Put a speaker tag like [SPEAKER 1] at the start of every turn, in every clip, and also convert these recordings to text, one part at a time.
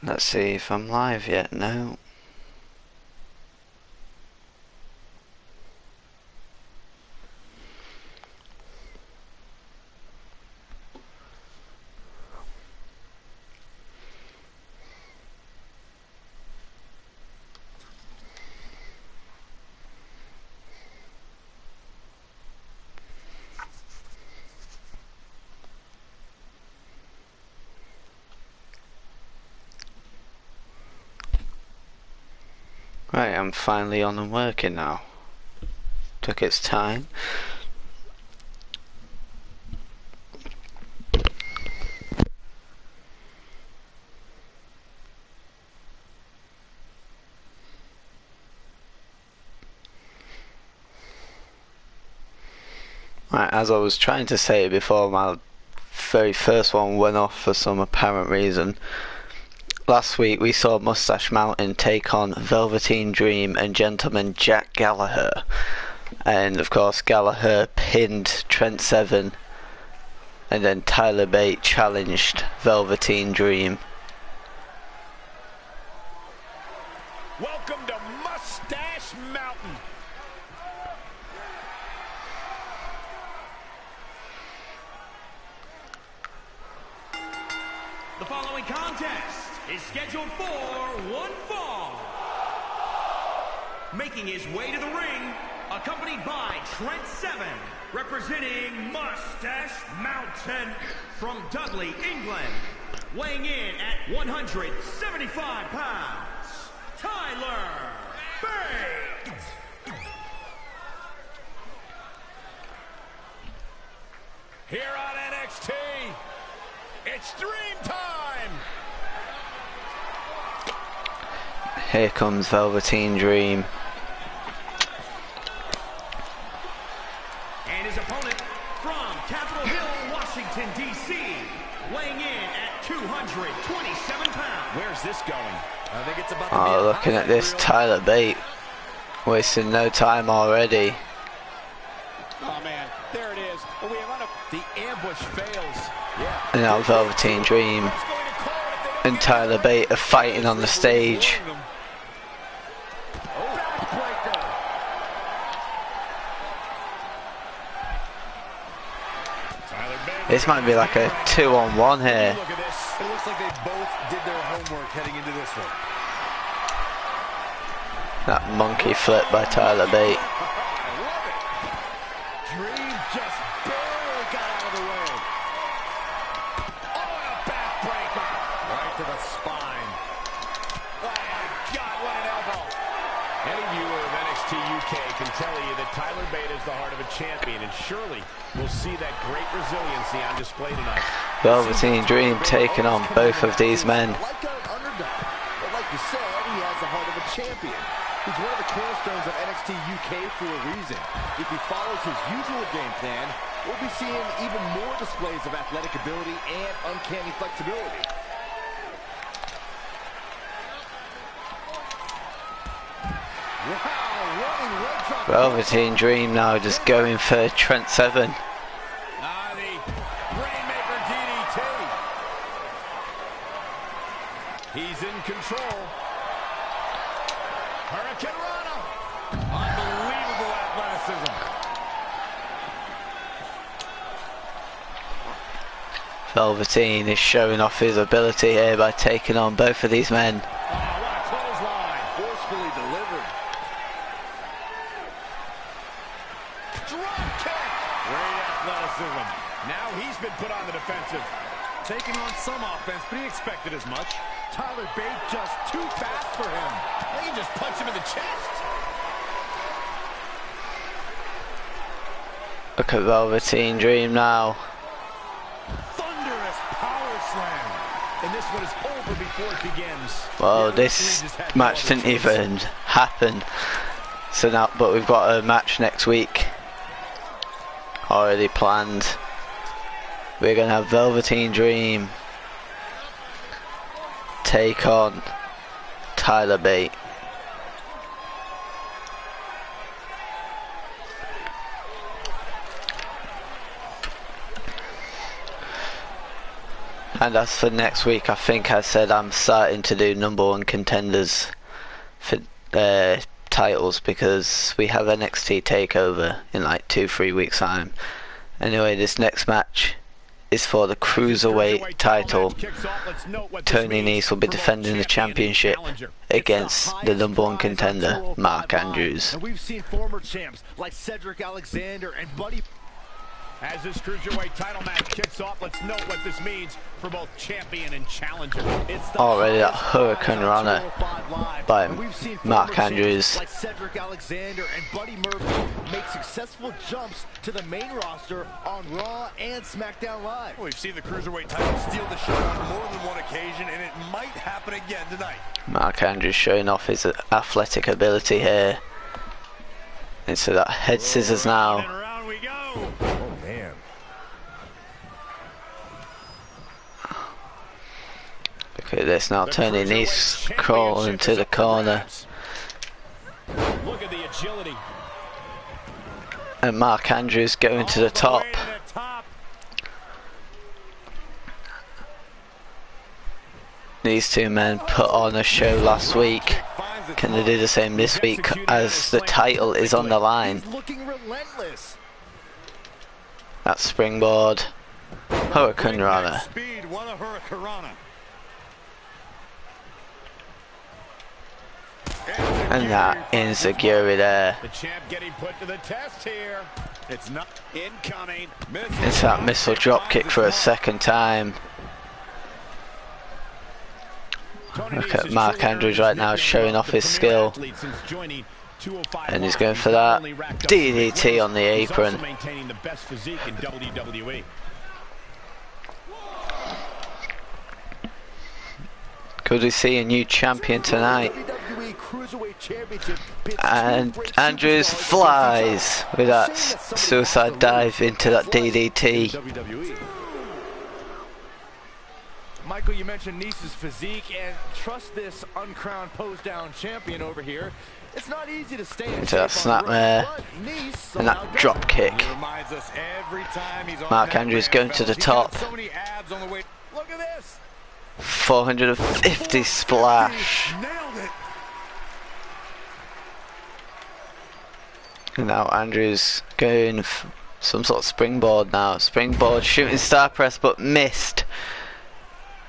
[SPEAKER 1] Let's see if I'm live yet. No. Right, I'm finally on and working now. Took its time. Right, as I was trying to say before my very first one went off for some apparent reason, last week we saw Mustache Mountain take on Velveteen Dream and Gentleman Jack Gallagher. And of course Gallagher pinned Trent Seven, and then Tyler Bate challenged Velveteen Dream.
[SPEAKER 2] Welcome to Mustache Mountain. The following contest is scheduled for one fall. Making his way to the ring, accompanied by Trent Seven, representing Mustache Mountain from Dudley, England. Weighing in at 175 pounds, Tyler Bate. Here on NXT, it's Dream Time!
[SPEAKER 1] Here comes Velveteen Dream.
[SPEAKER 2] And his opponent from Capitol Hill, Washington, D.C., weighing in at 227 pounds. Where's this going? I think it's about to be
[SPEAKER 1] Looking at this, Tyler Bate wasting no time already.
[SPEAKER 2] Oh man, there it is. We have the ambush fails. Yeah.
[SPEAKER 1] And now Velveteen Dream and Tyler Bate are fighting on the stage. This might be like a 2-on-1 here.
[SPEAKER 2] Look at this. It looks like they both did their homework heading into this one.
[SPEAKER 1] That monkey flip by Tyler Bate.
[SPEAKER 2] Dream just barely got out of the way. Oh, and a backbreaker. Right to the spine. Oh, my God, what an elbow. Any viewer of NXT UK can tell you that Tyler Bate is the heart of a champion, and surely we'll see that great resiliency on display tonight.
[SPEAKER 1] Velveteen Dream taking on both of these men.
[SPEAKER 3] Like an underdog, but like you said, he has the heart of a champion. He's one of the cornerstones of NXT UK for a reason. If he follows his usual game plan, we'll be seeing even more displays of athletic ability and uncanny flexibility. Wow, running leg drop.
[SPEAKER 1] Velveteen Dream now just going for Trent Seven.
[SPEAKER 2] He's in control. Hurricane Rana. Unbelievable athleticism.
[SPEAKER 1] Velveteen is showing off his ability here by taking on both of these men.
[SPEAKER 2] Oh, what a clothesline.
[SPEAKER 3] Forcefully delivered.
[SPEAKER 2] Drop kick. Great athleticism. Now he's been put on the defensive. Taking on some offense, but he expected as much. Tyler Bate just too fast for him. They can just punch him in the chest.
[SPEAKER 1] Look at Velveteen Dream now.
[SPEAKER 2] Thunderous power slam. And this one is over before it begins.
[SPEAKER 1] Well, this match didn't even happen. So now, but we've got a match next week already planned. We're gonna have Velveteen Dream take on Tyler Bate. And as for next week, I think I said I'm starting to do #1 contenders for titles, because we have NXT TakeOver in like 2-3 weeks time. Anyway, this next match is for the Cruiserweight title. Tony Nese will be defending the championship against the #1 contender, Mark Andrews.
[SPEAKER 3] And we've seen former champs like Cedric Alexander and Buddy.
[SPEAKER 2] As this Cruiserweight title match kicks off, let's note what this means for both champion and challenger.
[SPEAKER 1] Already that Hurricane Runner by Mark Andrews.
[SPEAKER 3] Like Cedric Alexander and Buddy Murphy make successful jumps to the main roster on Raw and SmackDown Live.
[SPEAKER 2] We've seen the Cruiserweight title steal the show on more than one occasion, and it might happen again tonight.
[SPEAKER 1] Mark Andrews showing off his athletic ability here. Into that head scissors now.
[SPEAKER 2] And around we go.
[SPEAKER 3] Oh, man.
[SPEAKER 1] Look at this now, Tony Nese crawling into the corner.
[SPEAKER 2] Look at the agility.
[SPEAKER 1] And Mark Andrews going to the top. These two men put on a show last week. Can they do the same this week, as the title is on the line?
[SPEAKER 3] Looking relentless.
[SPEAKER 1] That springboard. Hurricane Runner.
[SPEAKER 2] Speed, what a Hurricane.
[SPEAKER 1] And that Enziguri there.
[SPEAKER 2] The champ getting put to the test here. It's not incoming.
[SPEAKER 1] It's that missile drop kick for a second time. Look at Mark Andrews right now showing off his skill. And he's going for that DDT on the apron. Could we see a new champion tonight? And Andrews flies with that suicide dive into that DDT.
[SPEAKER 3] Michael, you mentioned Nese's physique, and trust this uncrowned pose-down champion over here. It's not easy to stay
[SPEAKER 1] into that snapmare and that drop kick. Mark Andrews going to the top. 450 splash. And now Andrews going some sort of springboard now. Springboard shooting star press, but missed.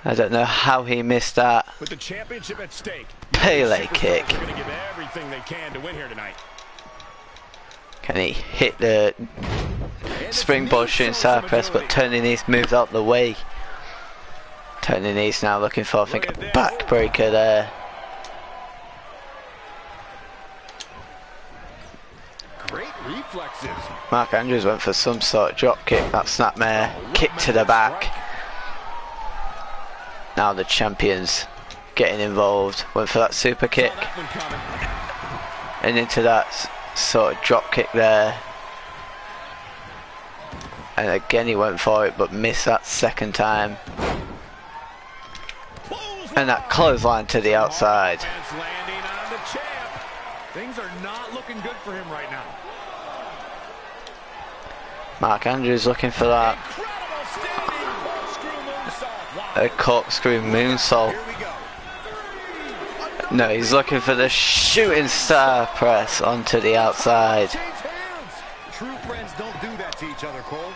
[SPEAKER 1] I don't know how he missed that.
[SPEAKER 2] With the championship at stake,
[SPEAKER 1] Pele kick.
[SPEAKER 2] they're gonna give everything they can to win here tonight.
[SPEAKER 1] Can he hit the springboard shooting star press, but Tony Nese moves out the way. Tony Nese now looking for, I think, a backbreaker there.
[SPEAKER 3] Great reflexes.
[SPEAKER 1] Mark Andrews went for some sort of drop kick, that snapmare, kick to the back. Now the champions getting involved. Went for that super kick. And into that sort of drop kick there. And again he went for it, but missed that second time. And that clothesline to the outside.
[SPEAKER 2] Things are not looking good for him right now.
[SPEAKER 1] Mark Andrews looking for that. A corkscrew moonsault. No, he's looking for the shooting star press onto the outside.
[SPEAKER 3] True friends don't do that to each other, Cole.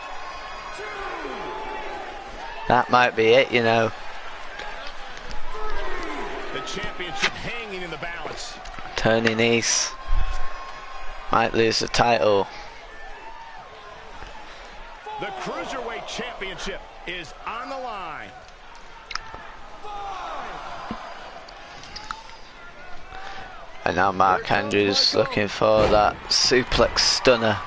[SPEAKER 1] That might be it, you know.
[SPEAKER 2] The championship hanging in the balance.
[SPEAKER 1] Tony Nese might lose the title.
[SPEAKER 2] The Cruiserweight Championship is on the line.
[SPEAKER 1] And now Mark Andrews looking for that suplex stunner.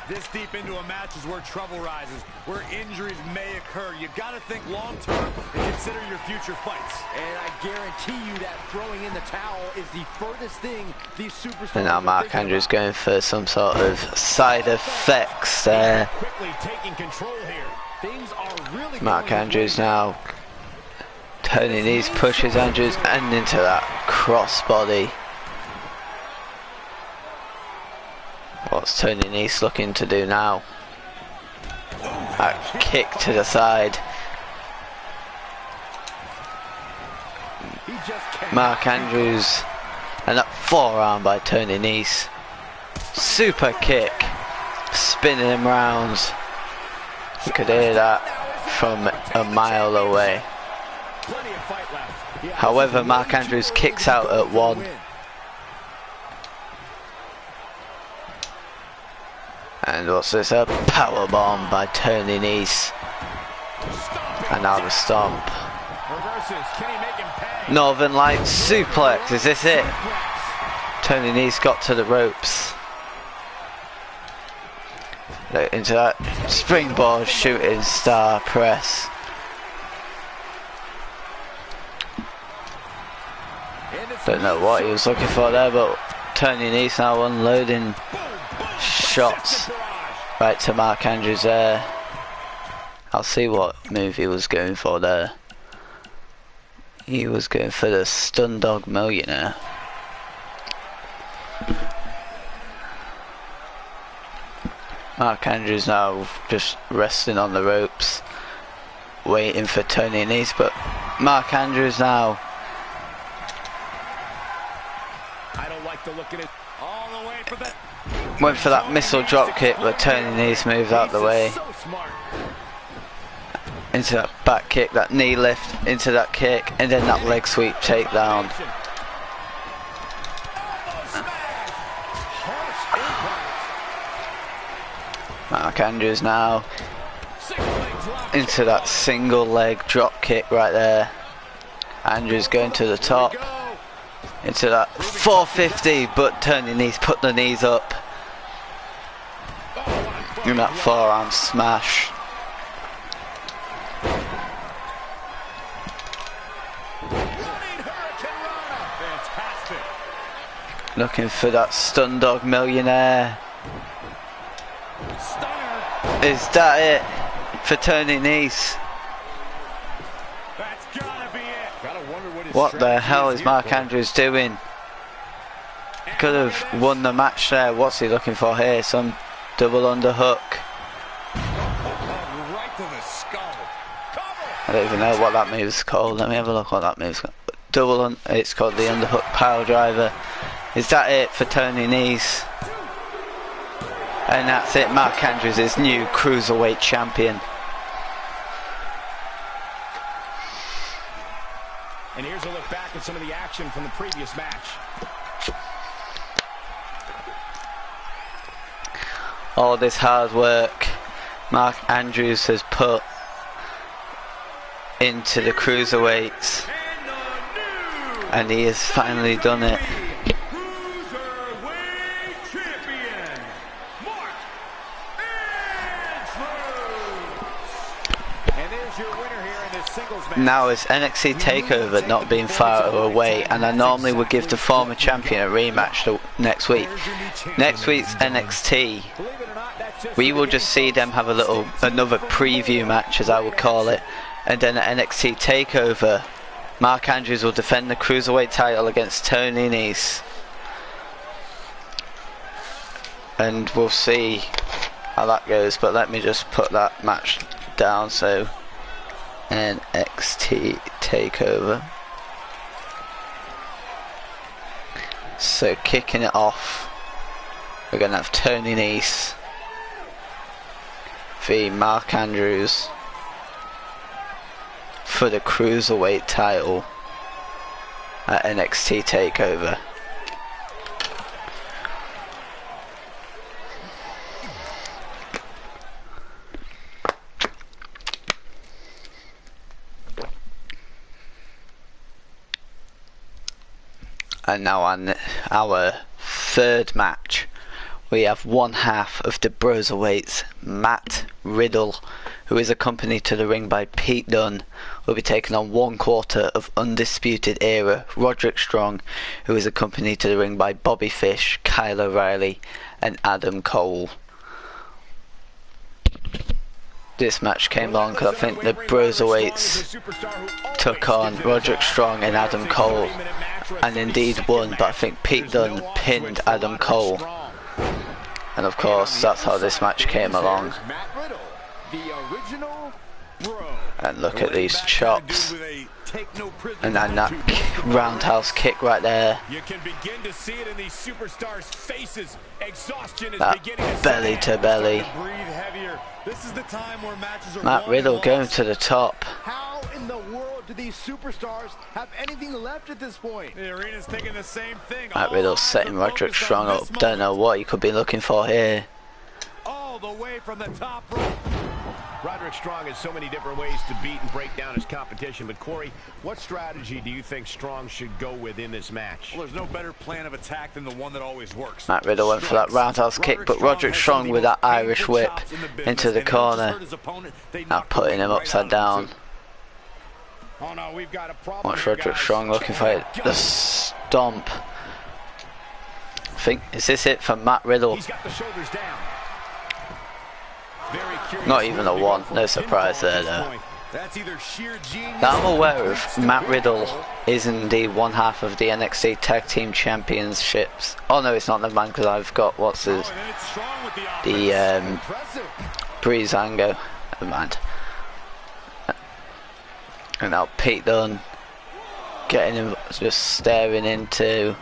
[SPEAKER 2] This deep into a match is where trouble rises, where injuries may occur. You got to think long term and consider your future fights.
[SPEAKER 3] And I guarantee you that throwing in the towel is the furthest thing these superstars.
[SPEAKER 1] And now Mark Andrews going for some sort of side effects there.
[SPEAKER 2] Quickly taking control here.
[SPEAKER 3] Things are really
[SPEAKER 1] Mark Andrews now. Tony Nese pushes Andrews and into that crossbody. What's Tony Nese looking to do now? A kick to the side. Mark Andrews, and that forearm by Tony Nese. Super kick, spinning him rounds. You could hear that from a mile away. However, Mark Andrews kicks out at 1. And what's this? A powerbomb by Tony Nese. And now the stomp. Northern Lights suplex. Is this it? Tony Nese got to the ropes. Into that springboard shooting star press. Don't know what he was looking for there, but Tony Nese now unloading shots right to Mark Andrews there. I'll see what move he was going for there. He was going for the Stun Dog Millionaire. Mark Andrews now just resting on the ropes, waiting for Tony Nese, but Mark Andrews now.
[SPEAKER 2] I don't like the look at it. All the way for the
[SPEAKER 1] Went for that missile drop kick, but Tony Nese moved out the way. Into that back kick, that knee lift, into that kick, and then that leg sweep takedown. Mark Andrews now into that single leg drop kick right there. Andrews going to the top. Into that 450, but Tony Nese put the knees up. And that forearm smash. Looking for that Stun Dog Millionaire. Is that it for Tony Nese? What the hell is Mark Andrews doing? Could have won the match there. What's he looking for here? Some double underhook. I don't even know what that move's called. Let me have a look what that move's called. It's called the underhook power driver. Is that it for Tony Nese? And that's it. Mark Andrews is new Cruiserweight champion.
[SPEAKER 2] And here's a look back at some of the action from the previous match.
[SPEAKER 1] All this hard work Mark Andrews has put into the Cruiserweights, and he has finally done it. Now it's NXT TakeOver not being far away, and I normally would give the former champion a rematch next week. Next week's NXT, we will just see them have another preview match, as I would call it, and then at NXT TakeOver, Mark Andrews will defend the Cruiserweight title against Tony Nese. And we'll see how that goes, but let me just put that match down. So NXT TakeOver. So kicking it off, we're going to have Tony Nese v Mark Andrews for the Cruiserweight title at NXT TakeOver. And now on our third match, we have one half of the Broserweights, Matt Riddle, who is accompanied to the ring by Pete Dunne, will be taking on 1/4 of Undisputed Era, Roderick Strong, who is accompanied to the ring by Bobby Fish, Kyle O'Reilly, and Adam Cole. This match came long because I think the Broserweights took on Roderick Strong and Adam Cole, and indeed won, but I think Pete Dunne pinned Adam Cole, and of course that's how this match came along. And look at these chops. And then that roundhouse kick right there.
[SPEAKER 2] You can begin to see it in these superstars' faces. Exhaustion is
[SPEAKER 1] That
[SPEAKER 2] beginning to
[SPEAKER 1] belly to belly.
[SPEAKER 2] breathe heavier. This is the time where matches are
[SPEAKER 1] Matt Riddle going to the top.
[SPEAKER 3] How in the world do these superstars have anything left at this point?
[SPEAKER 2] The arena's thinking the same thing.
[SPEAKER 1] Matt
[SPEAKER 2] All
[SPEAKER 1] Riddle
[SPEAKER 2] eyes
[SPEAKER 1] setting
[SPEAKER 2] are
[SPEAKER 1] Roderick
[SPEAKER 2] focused
[SPEAKER 1] Strong
[SPEAKER 2] on
[SPEAKER 1] up.
[SPEAKER 2] this
[SPEAKER 1] Don't know
[SPEAKER 2] moment.
[SPEAKER 1] what he could be looking for here.
[SPEAKER 2] All the way from the top rope.
[SPEAKER 4] Roderick Strong has so many different ways to beat and break down his competition. But, Corey, what strategy do you think Strong should go with in this match?
[SPEAKER 2] Well, there's no better plan of attack than the one that always works.
[SPEAKER 1] Matt Riddle went for that roundhouse kick, but Roderick Strong with that Irish whip into the corner. Now putting him upside down.
[SPEAKER 2] Oh no, we've got a problem.
[SPEAKER 1] Watch Roderick Strong looking for it. The stomp. I think, is this it for Matt Riddle?
[SPEAKER 4] He's got the shoulders down. Very curious.
[SPEAKER 1] Not even a one. No surprise there though.
[SPEAKER 2] That's either sheer genius.
[SPEAKER 1] Now I'm aware of Matt Riddle is indeed one half of the NXT Tag Team Championships. Oh no, it's not, never mind, because I've got what's his, the Breezango. Never mind. And now Pete Dunne getting him, just staring into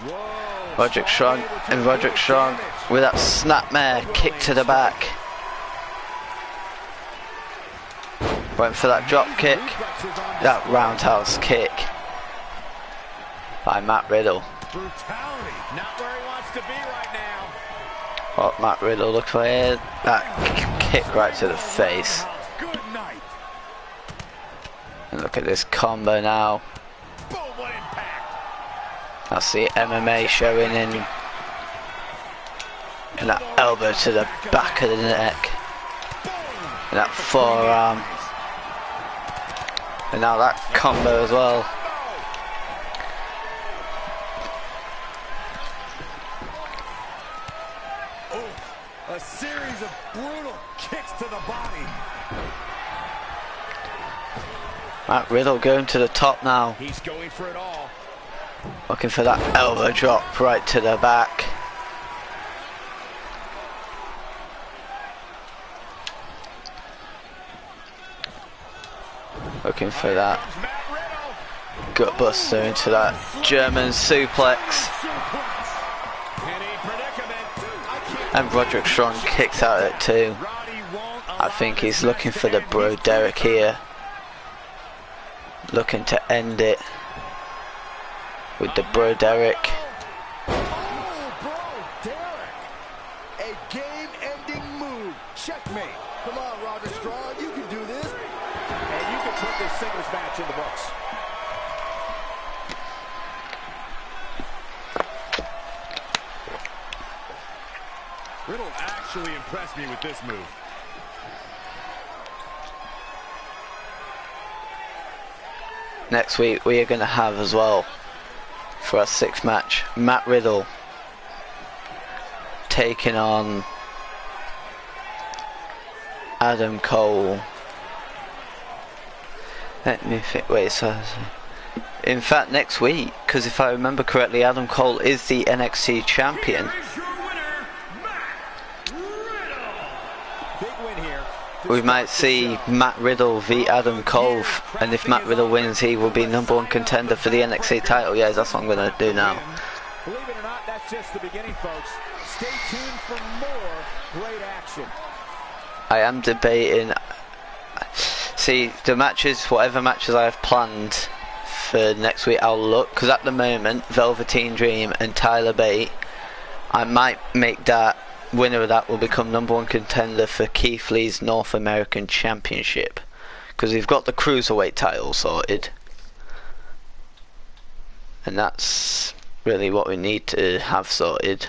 [SPEAKER 1] Roderick Strong, and Roderick Strong with that snapmare kick to the back. Went for that drop kick, that roundhouse kick by Matt Riddle.
[SPEAKER 2] Brutality, not where he wants to be right now.
[SPEAKER 1] What Matt Riddle look for here? That kick right to the face.
[SPEAKER 2] Good night.
[SPEAKER 1] And look at this combo now.
[SPEAKER 2] Boom, what impact.
[SPEAKER 1] That's the MMA showing in. And that elbow to the back of the neck. And that forearm. And now that combo as well.
[SPEAKER 2] A series of brutal kicks to the body.
[SPEAKER 1] Matt Riddle going to the top now.
[SPEAKER 4] He's going for it all.
[SPEAKER 1] Looking for that elbow drop right to the back. Looking for that gutbuster into that German suplex. And Roderick Strong kicks out at it too. I think he's looking for the Bro Derek here. Looking to end it with the Bro Derek.
[SPEAKER 3] A game-ending move. Checkmate. Come on, Roderick Strong. You can do this. And you can put this singles match in the books.
[SPEAKER 2] Riddle actually impressed me with this move.
[SPEAKER 1] Next week we are going to have as well, for our 6th match, Matt Riddle taking on Adam Cole. Let me think, wait, so in fact next week, because if I remember correctly, Adam Cole is the NXT champion. We might see Matt Riddle v Adam Cole, and if Matt Riddle wins, he will be #1 contender for the NXT title. Yeah, that's what I'm going to do now.
[SPEAKER 3] Believe it or not, that's just the beginning, folks. Stay tuned for more great action.
[SPEAKER 1] I am debating. See, the matches, whatever matches I have planned for next week, I'll look, because at the moment, Velveteen Dream and Tyler Bate, I might make that. Winner of that will become #1 contender for Keith Lee's North American Championship, because we've got the Cruiserweight title sorted, and that's really what we need to have sorted.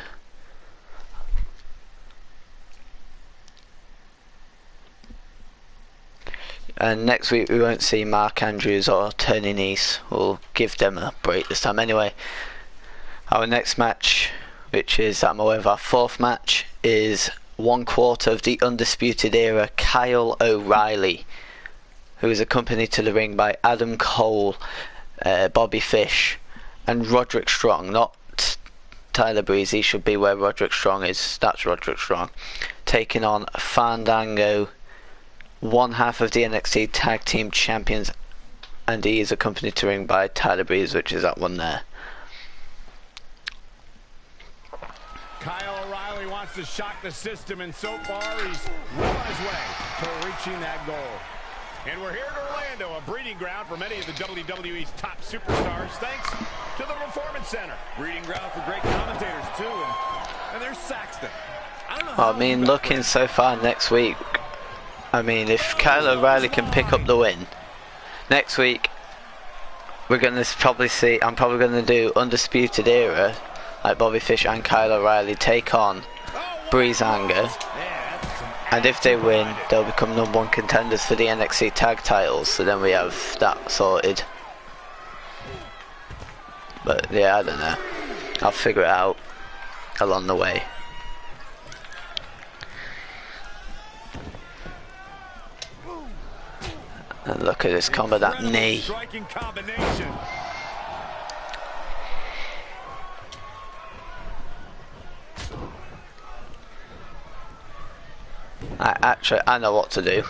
[SPEAKER 1] And next week we won't see Mark Andrews or Tony Nese. We'll give them a break this time anyway. Our next match, which is, I'm aware of, our 4th match, is 1/4 of the Undisputed Era, Kyle O'Reilly, who is accompanied to the ring by Adam Cole, Bobby Fish, and Roderick Strong. Not Tyler Breeze, he should be where Roderick Strong is. That's Roderick Strong. Taking on Fandango, one half of the NXT Tag Team Champions, and he is accompanied to ring by Tyler Breeze, which is that one there.
[SPEAKER 2] Kyle O'Reilly wants to shock the system, and so far he's well on his way to reaching that goal. And we're here in Orlando, a breeding ground for many of the WWE's top superstars, thanks to the Performance Center. Breeding ground for great commentators, too. And there's Saxton.
[SPEAKER 1] I mean, looking so far next week, I mean, if Kyle O'Reilly can pick up the win, next week, we're going to probably see, I'm probably going to do Undisputed Era, like Bobby Fish and Kyle O'Reilly take on Breezango. And if they win, they'll become #1 contenders for the NXT tag titles, so then we have that sorted. But yeah, I don't know. I'll figure it out along the way. And look at this combo, that knee.
[SPEAKER 2] Striking combination.
[SPEAKER 1] I know what to do.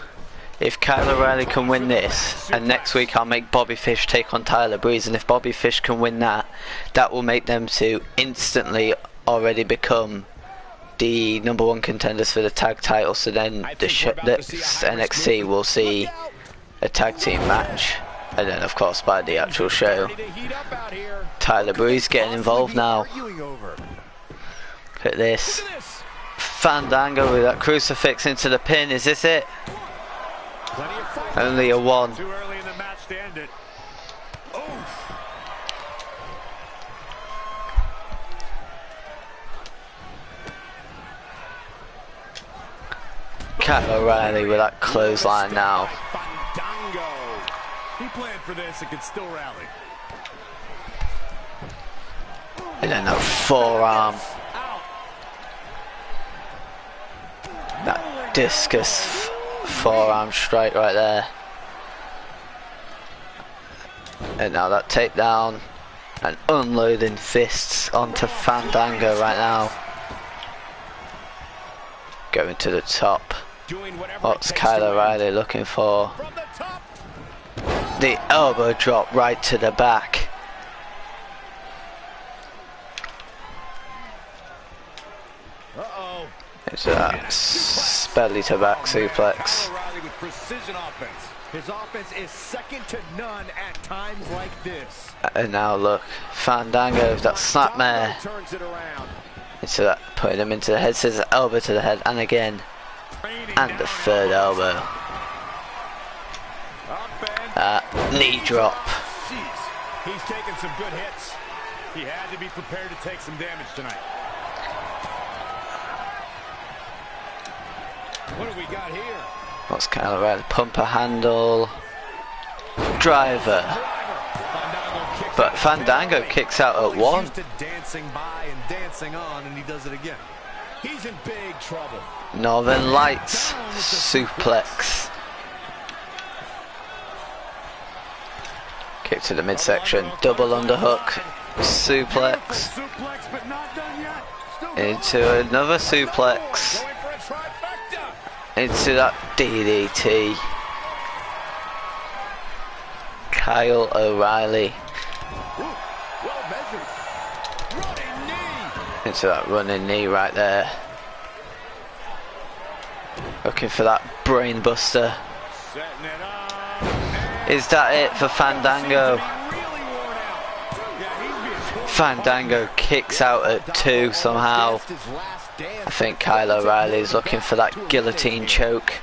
[SPEAKER 1] If Kyle O'Reilly can win this, and next week I'll make Bobby Fish take on Tyler Breeze, and if Bobby Fish can win that, that will make them two instantly already become the #1 contenders for the tag title. So then the NXT will see a tag team match, and then of course by the actual show, Tyler Breeze getting involved now. Look at this. Fandango with that crucifix into the pin. Is this it? Only a 1.
[SPEAKER 2] Too early in the match to end it.
[SPEAKER 1] Kyle O'Reilly with that clothesline now.
[SPEAKER 2] Fandango. He planned for this and could still rally.
[SPEAKER 1] And then that forearm. That discus forearm strike right there. And now that takedown and unloading fists onto Fandango right now. Going to the top. What's Kyle O'Reilly looking for? The elbow drop right to the back. It's that belly to back suplex.
[SPEAKER 3] His offense is second to none at times like this.
[SPEAKER 1] And now look, Fandango with that snapmare. Into that, putting him into the head, says elbow to the head, and again, and the third elbow. Knee drop.
[SPEAKER 2] He's taking some good hits. He had to be prepared to take some damage tonight. What do we got here?
[SPEAKER 1] What's Kyle O'Reilly? Pumper handle. Driver. But Fandango kicks out at 1.
[SPEAKER 3] Dancing by and dancing on, and he does it again.
[SPEAKER 2] He's in big trouble.
[SPEAKER 1] Northern Lights suplex. Kick to the midsection. Double underhook. Suplex. Into another suplex. Into that DDT. Kyle O'Reilly. Into that running knee right there. Looking for that brain buster. Is that it for Fandango? Fandango kicks out at 2 somehow. I think Kyle O'Reilly is looking for that guillotine choke.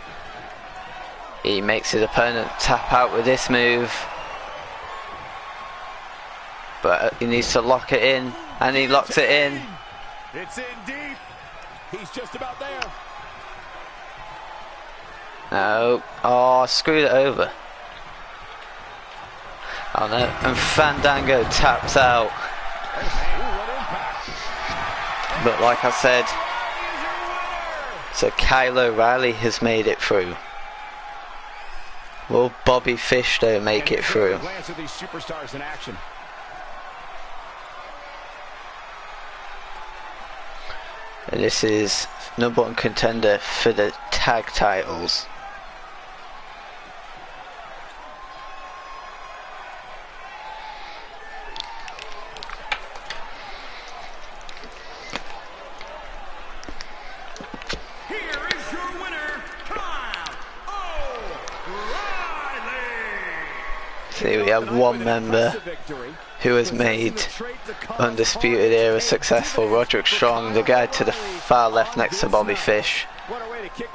[SPEAKER 1] He makes his opponent tap out with this move. But he needs to lock it in, and he locks it in.
[SPEAKER 2] It's in deep. He's just about there.
[SPEAKER 1] No. Oh, screwed it over. Oh no. And Fandango taps out. But like I said, so Kyle O'Reilly has made it through. Will Bobby Fish though make it through?
[SPEAKER 2] Glance at these superstars in action.
[SPEAKER 1] And this is #1 contender for the tag titles. See, we have one member who has made Undisputed Era successful. Roderick Strong, the guy to the far left next to Bobby Fish,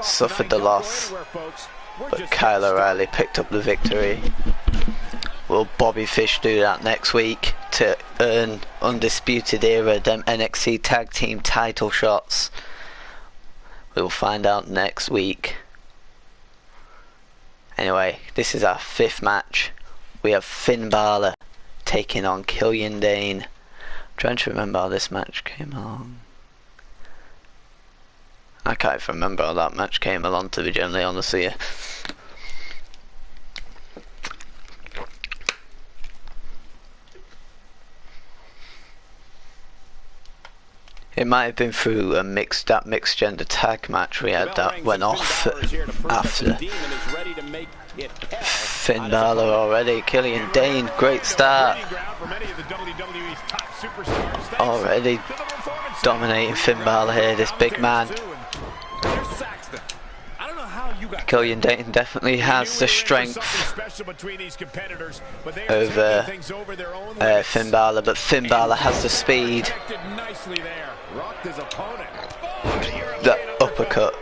[SPEAKER 1] suffered the loss, but Kyle O'Reilly picked up the victory. Will Bobby Fish do that next week to earn Undisputed Era them NXT Tag Team title shots? We'll find out next week. Anyway, this is our 5th match. We have Finn Balor taking on Killian Dane. I'm trying to remember how this match came along. I can't even remember how that match came along, to be generally honest with you. It might have been through a mixed gender tag match we had that went off after. Finn Balor already, Killian Dane, great start. Already dominating Finn Balor here, this big man. Killian Dane definitely has the strength over Finn Balor, but Finn Balor has the speed. The uppercut.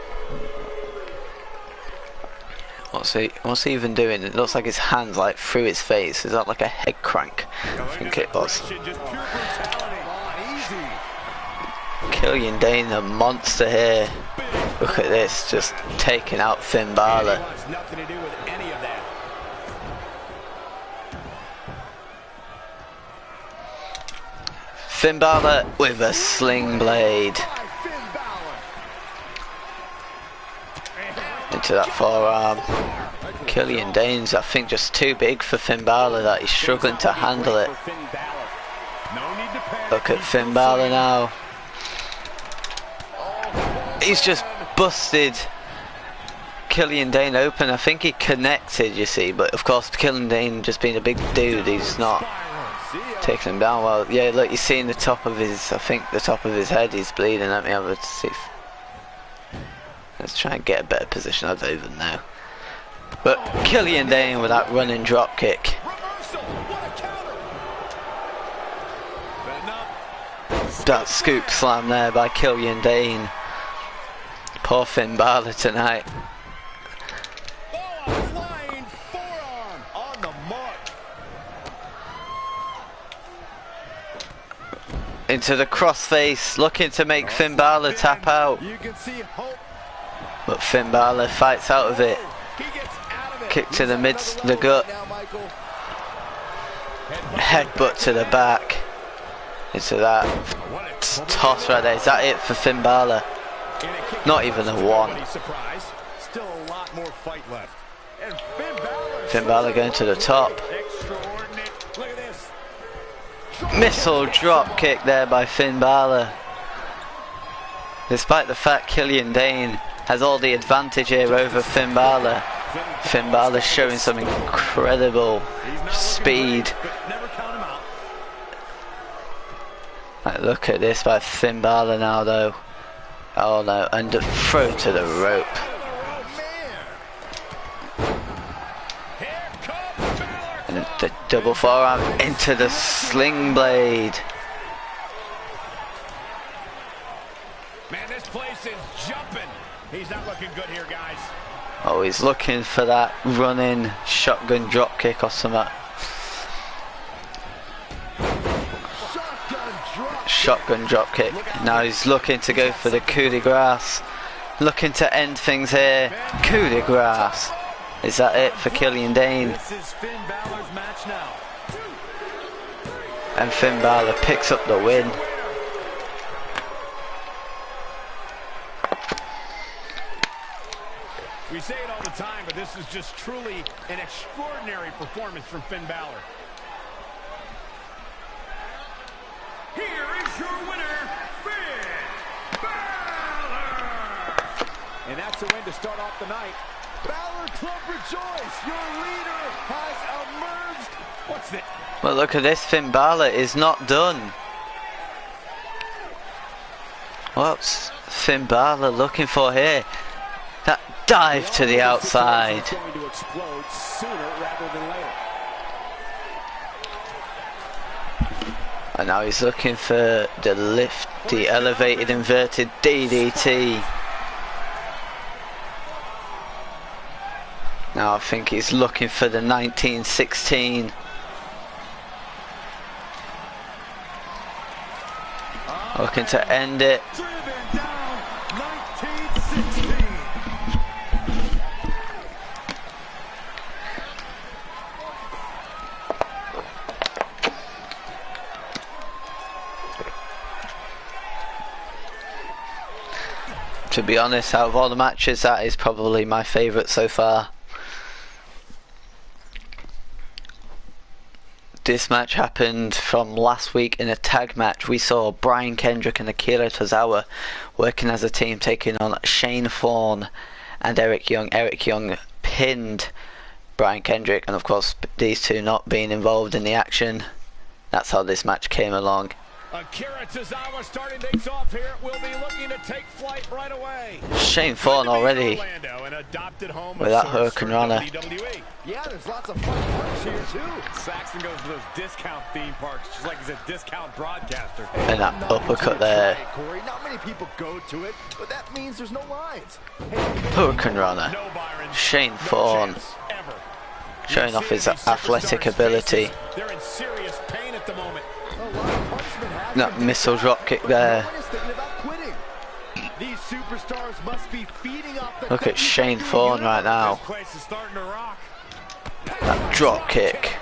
[SPEAKER 1] What's he even doing? It looks like his hands like through his face. Is that like a head crank? I think it was. Killian Dane, a monster here. Look at this, just taking out Finn Balor. Finn Balor with a sling blade. Into that forearm. Killian Dane's, I think, just too big for Finn Balor, that he's struggling to handle it. Look at Finn Balor now. He's just busted Killian Dane open. I think he connected, you see, but of course Killian Dane just being a big dude, he's not taking him down well. Yeah, look, you're seeing the top of his, I think the top of his head is bleeding. Let me have a see. Let's try and get a better position. I don't even know. But Killian Dane with that running drop kick. That scoop slam there by Killian Dane. Poor Finn Balor tonight. Into the crossface, looking to make Finn Balor tap out. But Finn Balor fights out of it. Kick to the the gut. Headbutt to the back. Into that toss right there. Is that it for Finn Balor? Not even a 1.
[SPEAKER 2] Still a lot more fight left. And
[SPEAKER 1] Finn Balor going to the top.
[SPEAKER 2] Look at this.
[SPEAKER 1] Missile drop kick there by Finn Balor. Despite the fact Killian Dane has all the advantage here over Finn Balor, Finn Balor showing some incredible speed. Like, look at this by Finn Balor now though. Oh no, and the throw to the rope. And the double forearm into the sling blade.
[SPEAKER 4] Man, this place is jumping. He's not looking good here, guys.
[SPEAKER 1] Oh, he's looking for that running shotgun drop kick or something. Shotgun drop kick. Now he's looking to go for the coup de grace. Looking to end things here. Coup de grace. Is that it for Killian Dane?
[SPEAKER 2] This is Finn Balor's match now.
[SPEAKER 1] And Finn Balor picks up the win.
[SPEAKER 4] We say it all the time, but this is just truly an extraordinary performance from Finn Balor. Here is your winner, Finn Balor!
[SPEAKER 3] And that's a win to start off the night. Balor Club rejoice! Your leader has emerged!
[SPEAKER 4] What's this?
[SPEAKER 1] Well, look at this. Finn Balor is not done. What's Finn Balor looking for here? That dive to the outside.
[SPEAKER 3] Going to explode sooner rather than later.
[SPEAKER 1] And now he's looking for the elevated inverted DDT. Now I think he's looking for the 1916. Looking to end it. To be honest, out of all the matches, that is probably my favourite so far. This match happened from last week in a tag match. We saw Brian Kendrick and Akira Tozawa working as a team, taking on Shane Thorne and Eric Young. Eric Young pinned Brian Kendrick, and of course these two not being involved in the action. That's how this match came along.
[SPEAKER 2] Akira Tozawa starting things off here. Will be looking to take flight right away.
[SPEAKER 1] Shane Thorne already with that Hurricane Rana.
[SPEAKER 3] Yeah, there's lots of fun parks here too.
[SPEAKER 2] Saxton goes to those discount theme parks, just like he's a discount broadcaster.
[SPEAKER 1] And that uppercut there.
[SPEAKER 3] Corey, not many people go to it, but that means there's no lines.
[SPEAKER 1] Hurricane Rana. Shane Thorne showing off his athletic ability.
[SPEAKER 2] They're in serious pain at the moment.
[SPEAKER 1] That missile drop kick there.
[SPEAKER 3] These superstars must be feeding off the
[SPEAKER 1] Look at Shane Thorne right now.
[SPEAKER 2] This place is starting to rock.
[SPEAKER 1] That drop kick.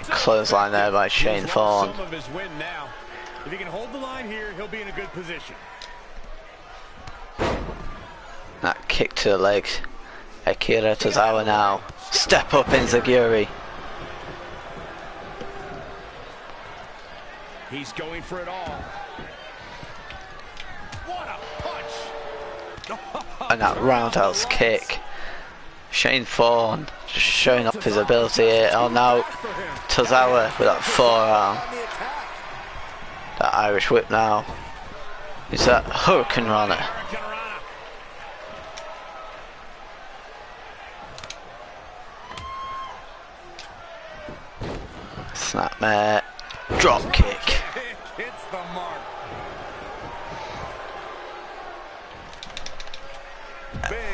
[SPEAKER 1] Clothesline there by Shane Thorne.
[SPEAKER 2] Some of his win now. If he can hold the line here, he'll be in a good position.
[SPEAKER 1] That kick to the legs. Akira Tozawa now. Step up Enziguri.
[SPEAKER 2] He's going for it all. What a punch!
[SPEAKER 1] And that roundhouse kick. Shane Thorne just showing off his ability here. Oh no, Tozawa with that forearm. That Irish whip now. Is that Hurricane Rana? Snapmare. Drop kick.
[SPEAKER 2] Hits the mark.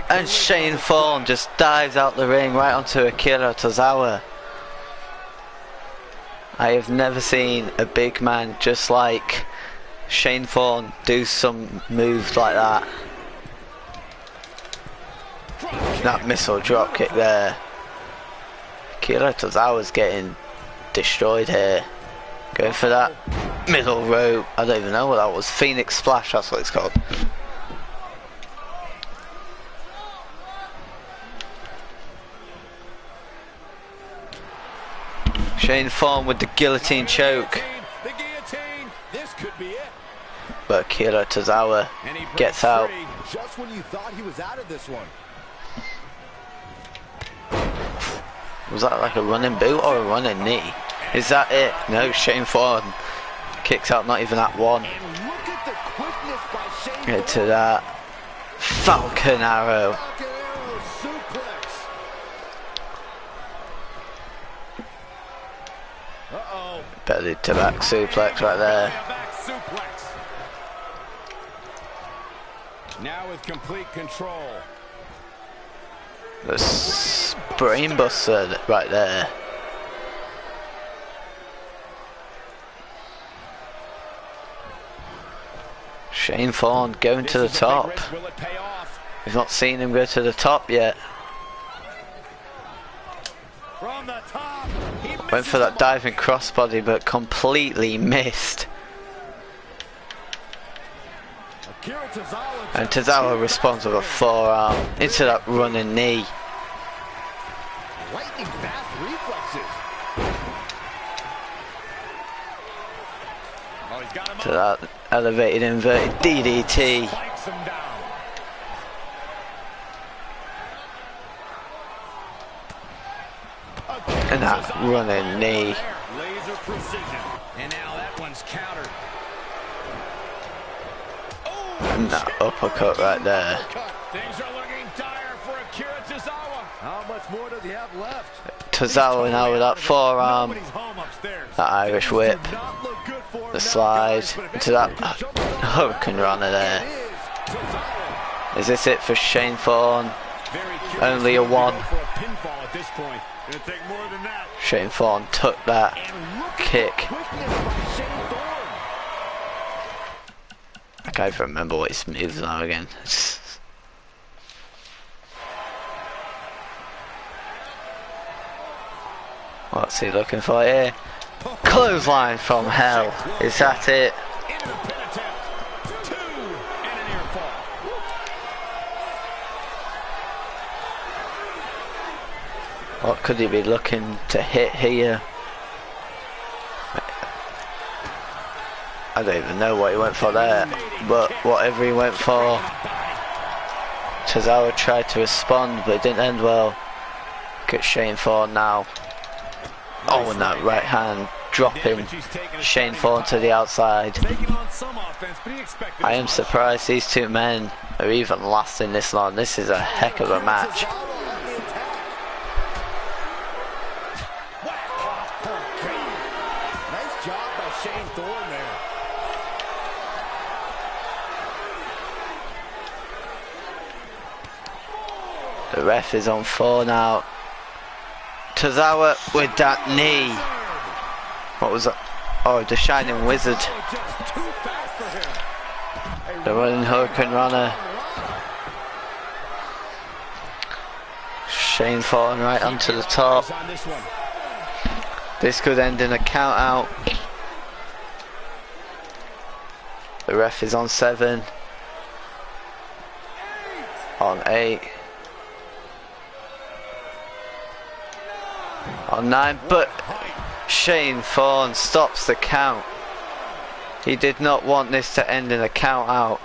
[SPEAKER 1] And Shane Thorne just dives out the ring right onto Akira Tozawa. I have never seen a big man just like Shane Thorne do some moves like that. That missile drop kick there. Akira Tozawa's getting destroyed here. Going for that middle rope. I don't even know what that was. Phoenix Splash, that's what it's called. Shane Thorne with the guillotine choke.
[SPEAKER 2] The guillotine. This could be it.
[SPEAKER 1] But Akira Tozawa gets out.
[SPEAKER 3] Just when you thought he was out of this one.
[SPEAKER 1] Was that like a running boot or a running knee? Is that it? No, Shane Thorne kicks out, not even that one.
[SPEAKER 3] And look at the quickness by Shane
[SPEAKER 1] Get to that Falcon Arrow.
[SPEAKER 3] Falcon Arrow suplex. Uh-oh.
[SPEAKER 1] Belly to back suplex right there.
[SPEAKER 2] Back suplex. Now with complete control.
[SPEAKER 1] The brain buster right there. Shane Thorne going to the top. We've not seen him go to the top yet.
[SPEAKER 2] From the top,
[SPEAKER 1] Went for that diving crossbody but completely missed. And Tozawa responds with a forearm into that running knee.
[SPEAKER 3] Lightning fast reflexes.
[SPEAKER 2] Oh, he's got him
[SPEAKER 1] To that elevated inverted DDT.
[SPEAKER 2] Spikes him down.
[SPEAKER 1] And that running knee.
[SPEAKER 2] Laser precision. And now that one's countered.
[SPEAKER 1] And that uppercut right there.
[SPEAKER 2] Things are looking dire for Akira Tozawa.
[SPEAKER 3] How much more does he have left?
[SPEAKER 1] Tozawa now with that forearm,
[SPEAKER 2] Nobody's home upstairs.
[SPEAKER 1] that Irish whip,
[SPEAKER 3] Do not look good for him
[SPEAKER 1] the
[SPEAKER 3] now,
[SPEAKER 1] slide
[SPEAKER 3] guys, but if
[SPEAKER 1] into that
[SPEAKER 3] anyone can jump start
[SPEAKER 1] hurricane runner
[SPEAKER 3] it
[SPEAKER 1] there.
[SPEAKER 3] is Tozawa.
[SPEAKER 1] Is this it for Shane Thorne?
[SPEAKER 2] Very curious
[SPEAKER 1] Only a
[SPEAKER 2] who would
[SPEAKER 1] one.
[SPEAKER 2] go for a pinfall at this point. Gonna take more than that.
[SPEAKER 1] Shane Thorne took that
[SPEAKER 3] And look at
[SPEAKER 1] kick.
[SPEAKER 3] the quickness by Shane Thorne.
[SPEAKER 1] I can't even remember what his moves are again. What's he looking for here? Clothesline from hell. Is that it?
[SPEAKER 2] Into the pin attempt. 2 and a near fall.
[SPEAKER 1] What could he be looking to hit here? I don't even know what he went for there, but whatever he went for, Tozawa tried to respond, but it didn't end well. Look at Shane Thorne now. Oh, and that right hand dropping Shane Thorne to the outside.
[SPEAKER 2] Taking on some offense, but he expected
[SPEAKER 1] I
[SPEAKER 2] as
[SPEAKER 1] am
[SPEAKER 2] much.
[SPEAKER 1] surprised these two men are even lasting this long. This is a heck of a match.
[SPEAKER 3] Tozawa on the attack. Nice job by Shane Thorne there.
[SPEAKER 1] The ref is on 4 now. Tozawa with that knee. What was that? Oh, the Shining Wizard.
[SPEAKER 3] Just too fast for him.
[SPEAKER 1] The running Hurricane Runner. Shane Thorne right onto the top.
[SPEAKER 2] On this one.
[SPEAKER 1] This could end in a count out. The ref is on 7. On 8. On 9, but Shane Thorne stops the count. He did not want this to end in a count out.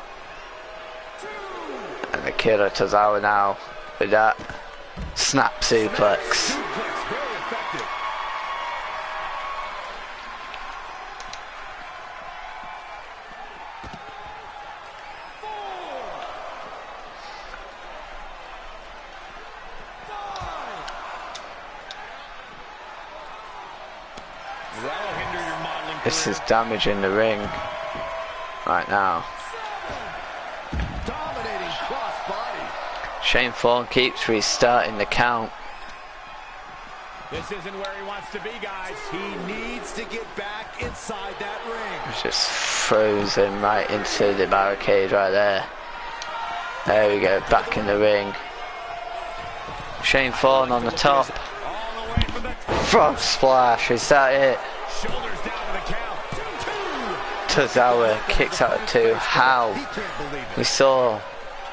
[SPEAKER 1] And Akira Tozawa now with that snap suplex.
[SPEAKER 3] Suplex, very effective.
[SPEAKER 2] That'll hinder your modeling
[SPEAKER 1] This
[SPEAKER 2] career.
[SPEAKER 1] is damaging the ring right now.
[SPEAKER 3] Dominating crossbody.
[SPEAKER 1] Shane Thorne keeps restarting the count.
[SPEAKER 2] This isn't where he wants to be, guys.
[SPEAKER 3] He needs to get back inside that ring.
[SPEAKER 1] Just throws him right into the barricade right there. There we go, back in the ring. Shane Thorne on the top.
[SPEAKER 2] All the way from the top.
[SPEAKER 1] Frog splash, is that it?
[SPEAKER 2] Shoulders down to the count. 2.
[SPEAKER 1] Tozawa kicks out at 2. How?
[SPEAKER 3] He can't believe it.
[SPEAKER 1] We saw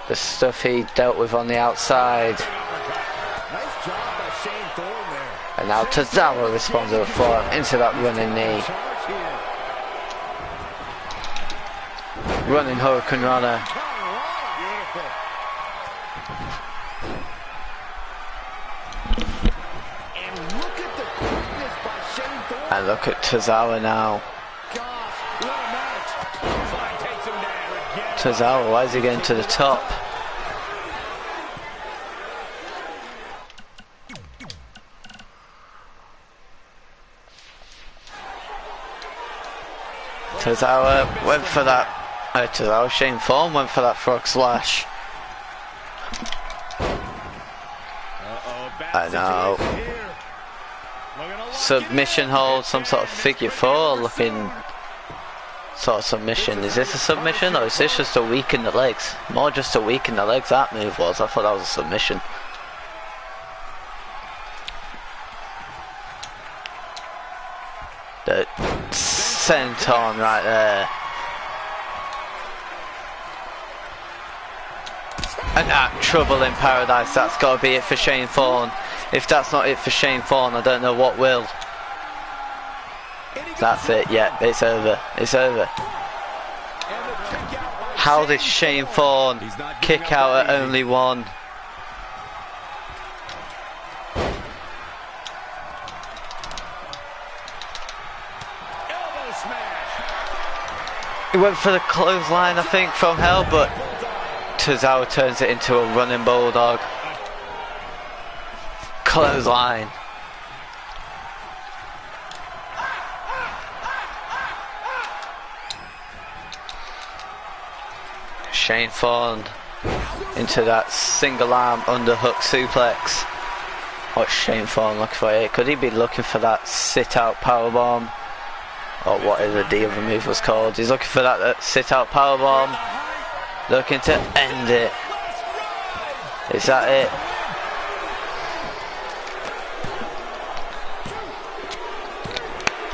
[SPEAKER 1] the stuff he dealt with on the outside.
[SPEAKER 3] Nice job by Shane Thorne there.
[SPEAKER 1] And now Tozawa responds with a forearm into that running knee.
[SPEAKER 3] Charge here.
[SPEAKER 1] Running Hurricane Runner.
[SPEAKER 3] Beautiful. And look at the quickness by Shane Thorne.
[SPEAKER 1] And look at Tozawa now.
[SPEAKER 3] Gosh, what a match.
[SPEAKER 2] Clothesline takes him down. Again.
[SPEAKER 1] Tozawa, why is he getting to the top? Tozawa went for that. Tozawa, Shane Thorne went for that frog slash. I know. Submission hold, some sort of figure 4 looking sort of submission. Is this a submission or is this just a weaken the legs? More just a weaken the legs that move was. I thought that was a submission. The senton right there. And that trouble in paradise, that's got to be it for Shane Thorne. If that's not it for Shane Thorne, I don't know what will. That's it, yeah, it's over. It's over. How did Shane Thorne kick out at only 1?
[SPEAKER 2] Elbow smash.
[SPEAKER 1] He went for the clothesline, I think, from hell, but Tozawa turns it into a running bulldog. clothesline. Shane Thorne into that single arm underhook suplex. What's Shane Thorne looking for here? Could he be looking for that sit out powerbomb? Or whatever the other move was called. He's looking for that sit out powerbomb. Looking to end it. Is that it?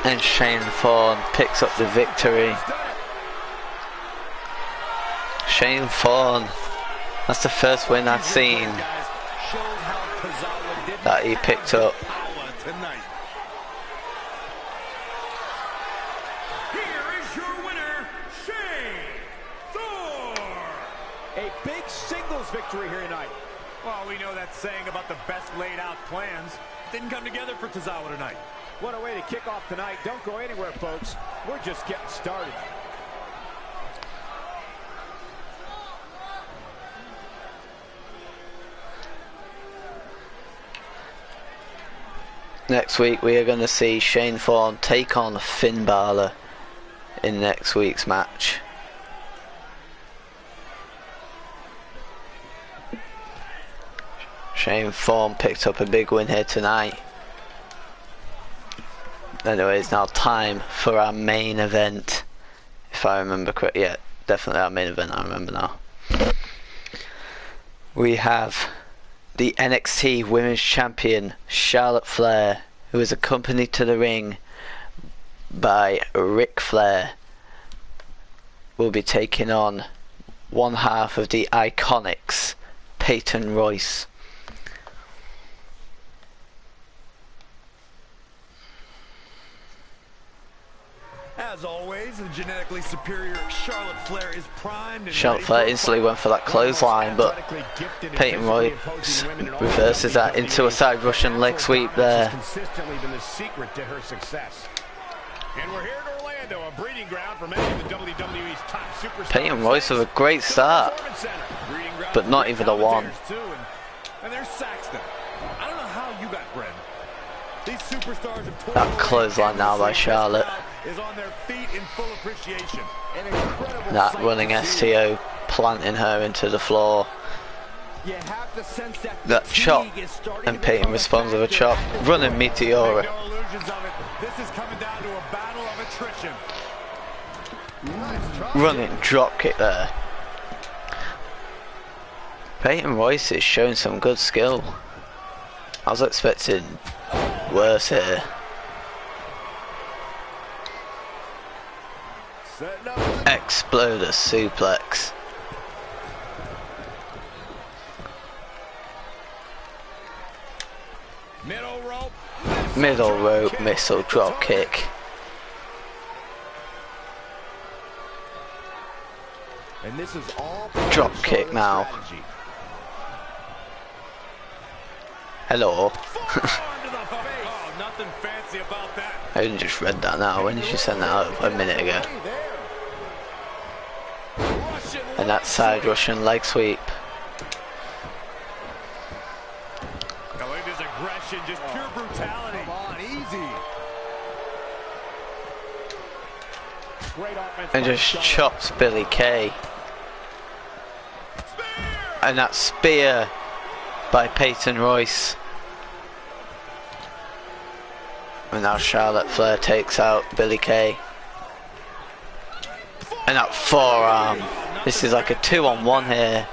[SPEAKER 1] And Shane Thorne picks up the victory. Shane Thorne. That's the first win I've seen that he picked up.
[SPEAKER 2] Here is your winner, Shane Thorne.
[SPEAKER 3] A big singles victory here tonight.
[SPEAKER 2] Well, we know that saying about the best laid out plans didn't come together for Tozawa tonight.
[SPEAKER 3] What a way to kick off tonight. Don't go anywhere, folks. We're just getting started.
[SPEAKER 1] Next week we are going to see Shane Thorne take on Finn Balor in next week's match. Shane Thorne picked up a big win here tonight. Anyway, it's now time for our main event. If I remember correctly, yeah, definitely our main event, I remember now. We have the NXT Women's Champion Charlotte Flair, who is accompanied to the ring by Ric Flair, will be taking on one half of the Iconics, Peyton Royce.
[SPEAKER 2] As always, the genetically superior Charlotte Flair is primed.
[SPEAKER 1] Charlotte Flair instantly went for that clothesline, but Peyton Royce reverses that into a side Russian leg sweep there.
[SPEAKER 4] Consistently been the secret to her success. And we're here in Orlando, a breeding ground for many of the WWE's top superstars.
[SPEAKER 1] Peyton Royce with a great start, but not even a one.
[SPEAKER 2] And there's Saxton. I don't know how you got bred. These superstars have
[SPEAKER 1] That clothesline now by Charlotte.
[SPEAKER 2] Is on their feet in full appreciation.
[SPEAKER 1] That running STO planting her into the floor.
[SPEAKER 3] You have the sense
[SPEAKER 1] That chop, and Peyton responds with a chop. Running Meteora.
[SPEAKER 2] No illusions of it. This is coming down to a battle of attrition.
[SPEAKER 1] Running drop kick there. Peyton Royce is showing some good skill. I was expecting worse here. Exploder suplex. Middle rope missile drop kick.
[SPEAKER 3] And this is all
[SPEAKER 1] Drop kick now.
[SPEAKER 3] strategy.
[SPEAKER 1] Hello.
[SPEAKER 2] Oh, nothing fancy about that.
[SPEAKER 1] I didn't just read that now. When did you send that out? A minute ago. And that side Russian leg sweep.
[SPEAKER 2] Galinda's aggression, just pure brutality.
[SPEAKER 3] Come on, easy. Great offense.
[SPEAKER 1] And just chops Billy Kay. And that spear by Peyton Royce. And now Charlotte Flair takes out Billy Kay. And that forearm. This is like a 2-on-1 here.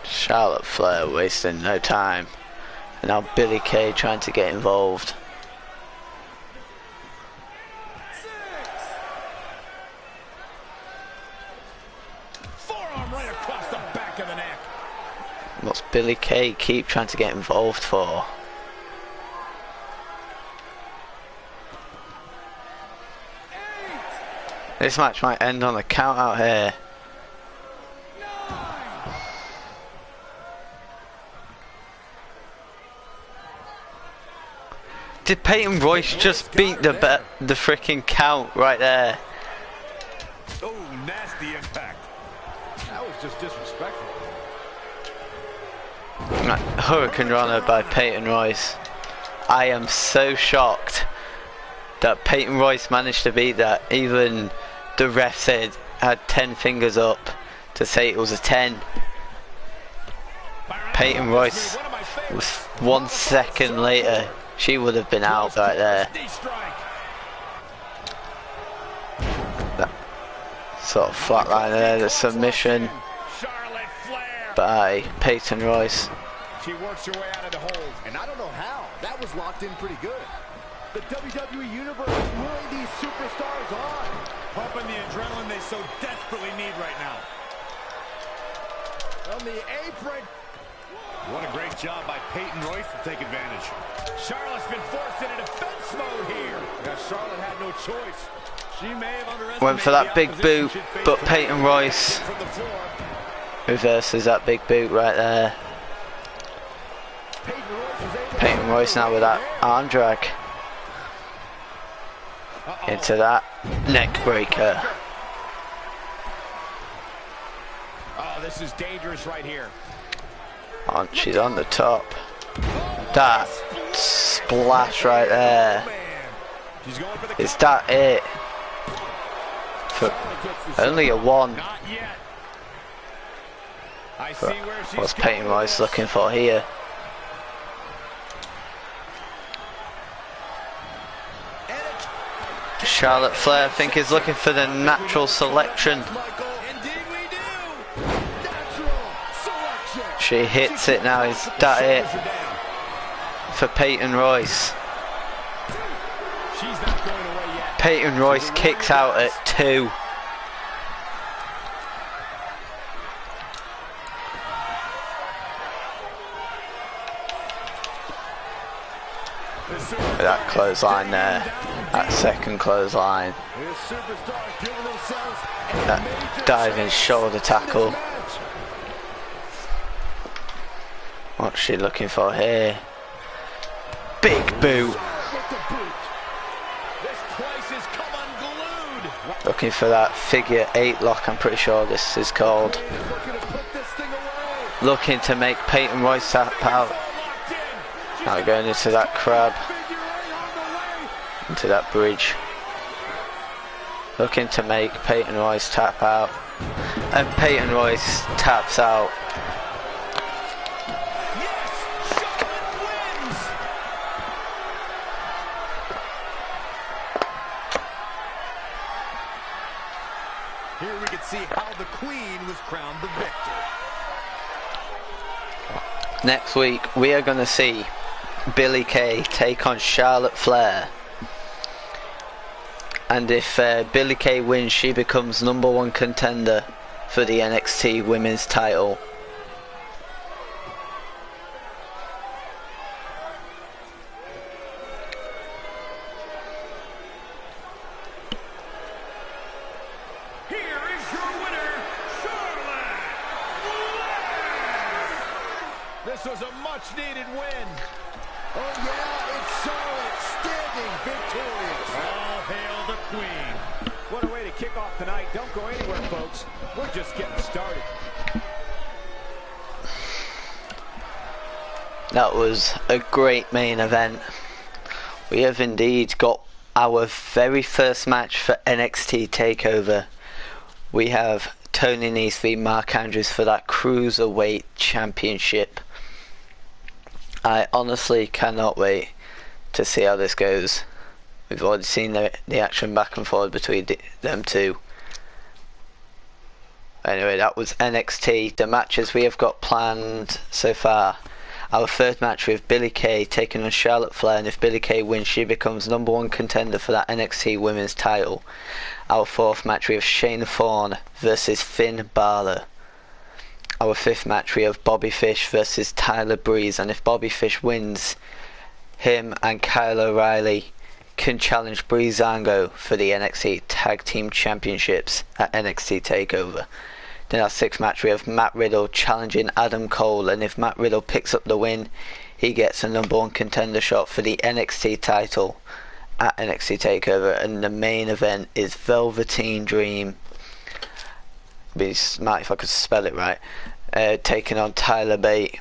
[SPEAKER 1] Charlotte Flair wasting no time. And now Billy Kay trying to get involved.
[SPEAKER 2] Forearm right across the back of the neck.
[SPEAKER 1] What's Billy Kay keep trying to get involved for? This match might end on a count out here. Did Peyton Royce just beat the freaking count right there?
[SPEAKER 2] Oh, nasty impact.
[SPEAKER 3] That was just disrespectful.
[SPEAKER 1] Hurricane Runner by Peyton Royce. I am so shocked that Peyton Royce managed to beat that. Even the ref said had 10 fingers up to say it was a 10. Peyton Royce was 1 second later. She would have been out right there. That sort of flatline there, the submission by Peyton Royce.
[SPEAKER 3] She works her way out of the hold, and I don't know how. That was locked in pretty good. The WWE Universe is luring these superstars on.
[SPEAKER 2] Pumping the adrenaline they so desperately need right now.
[SPEAKER 3] On the apron.
[SPEAKER 2] What a great job by Peyton Royce to take advantage. Charlotte's been forced into defense mode here.
[SPEAKER 3] Yeah, Charlotte had no choice.
[SPEAKER 2] She may have underestimated
[SPEAKER 1] Went for that big boot, but Peyton Royce
[SPEAKER 3] From the floor.
[SPEAKER 1] reverses that big boot right there. Peyton Royce now with that arm drag into that neck breaker.
[SPEAKER 3] Oh, this is dangerous right here.
[SPEAKER 1] She's on the top. That splash right there. Is that it? For only a 1.
[SPEAKER 2] Not yet. I see
[SPEAKER 1] But
[SPEAKER 2] where she's
[SPEAKER 1] what's Peyton
[SPEAKER 2] going
[SPEAKER 1] Royce
[SPEAKER 2] with
[SPEAKER 1] looking for here? Charlotte Flair, I think, is looking for the natural selection.
[SPEAKER 2] Indeed we do.
[SPEAKER 3] Natural selection.
[SPEAKER 1] She hits it now. Is that it for Peyton Royce?
[SPEAKER 3] She's not going away yet.
[SPEAKER 1] Peyton Royce kicks out at 2. That clothesline there, that second clothesline,
[SPEAKER 3] This superstar giving themselves
[SPEAKER 1] that diving shoulder tackle. What's she looking for here? Big boot.
[SPEAKER 3] with the boot. This place has come unglued.
[SPEAKER 1] Looking for that figure 8 lock, I'm pretty sure this is called.
[SPEAKER 3] He's looking to put this thing away.
[SPEAKER 1] Looking to make Peyton Royce tap out. Now going into that crab,
[SPEAKER 3] Figure 8 on the way.
[SPEAKER 1] into that bridge. Looking to make Peyton Royce tap out. And Peyton Royce taps out.
[SPEAKER 3] Yes, Charlotte wins. Here we can see how the Queen was crowned the victor.
[SPEAKER 1] Next week we are going to see Billie Kay take on Charlotte Flair. And if Billie Kay wins, she becomes #1 contender for the NXT Women's title.
[SPEAKER 2] Here is your winner, Charlotte Flair.
[SPEAKER 3] This was a much-needed win. Oh, yeah, it's Charlotte standing victorious.
[SPEAKER 2] All hail the Queen.
[SPEAKER 3] What a way to kick off tonight. Don't go anywhere, folks. We're just getting started.
[SPEAKER 1] That was a great main event. We have indeed got our very first match for NXT TakeOver. We have Tony Nese v Mark Andrews for that Cruiserweight Championship. I honestly cannot wait to see how this goes. We've already seen the action back and forth between them two. Anyway, that was NXT. The matches we have got planned so far. Our third match with Billie Kay taking on Charlotte Flair, and if Billie Kay wins, she becomes #1 contender for that NXT Women's title. Our fourth match we have Shayna Thorne versus Finn Balor. Our fifth match we have Bobby Fish versus Tyler Breeze, and if Bobby Fish wins, him and Kyle O'Reilly can challenge Breezango for the NXT Tag Team Championships at NXT TakeOver. Then our sixth match we have Matt Riddle challenging Adam Cole, and if Matt Riddle picks up the win, he gets a #1 contender shot for the NXT title at NXT TakeOver. And the main event is Velveteen Dream be smart if I could spell it right, taking on Tyler Bate,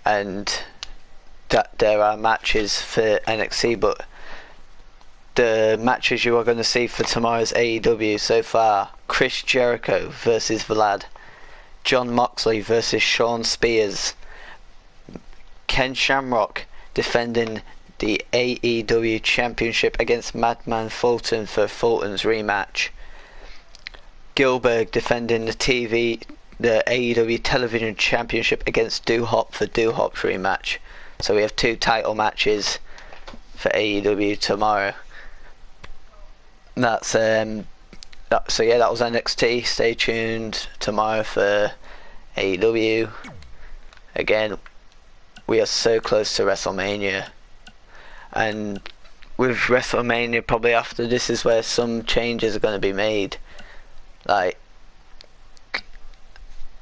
[SPEAKER 1] and that there are matches for NXT, but the matches you are going to see for tomorrow's AEW so far: Chris Jericho versus Vlad, Jon Moxley versus Shawn Spears, Ken Shamrock defending the AEW Championship against Madman Fulton for Fulton's rematch, Gilbert defending the AEW Television Championship against Dohop for Dohop's rematch. So we have 2 title matches for AEW tomorrow. That's so yeah, that was NXT. Stay tuned tomorrow for AEW. Again, we are so close to WrestleMania, and with WrestleMania probably after this is where some changes are going to be made. Like,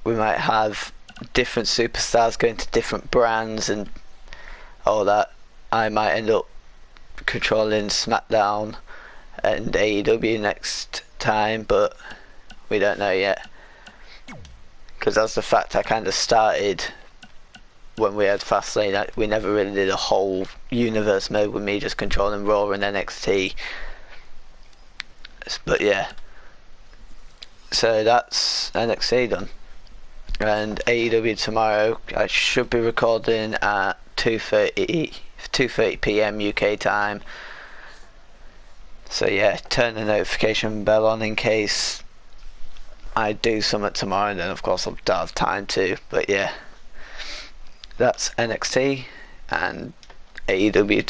[SPEAKER 1] we might have different superstars going to different brands and all that. I might end up controlling SmackDown and AEW next time, but we don't know yet, because that's the fact. I kind of started when we had Fastlane. We never really did a whole universe mode with me just controlling Raw and NXT. But yeah, so that's NXT done. And AEW tomorrow, I should be recording at 2:30 PM UK time. So yeah, turn the notification bell on in case I do something tomorrow, and then of course I'll have time to. But yeah, that's NXT and AEW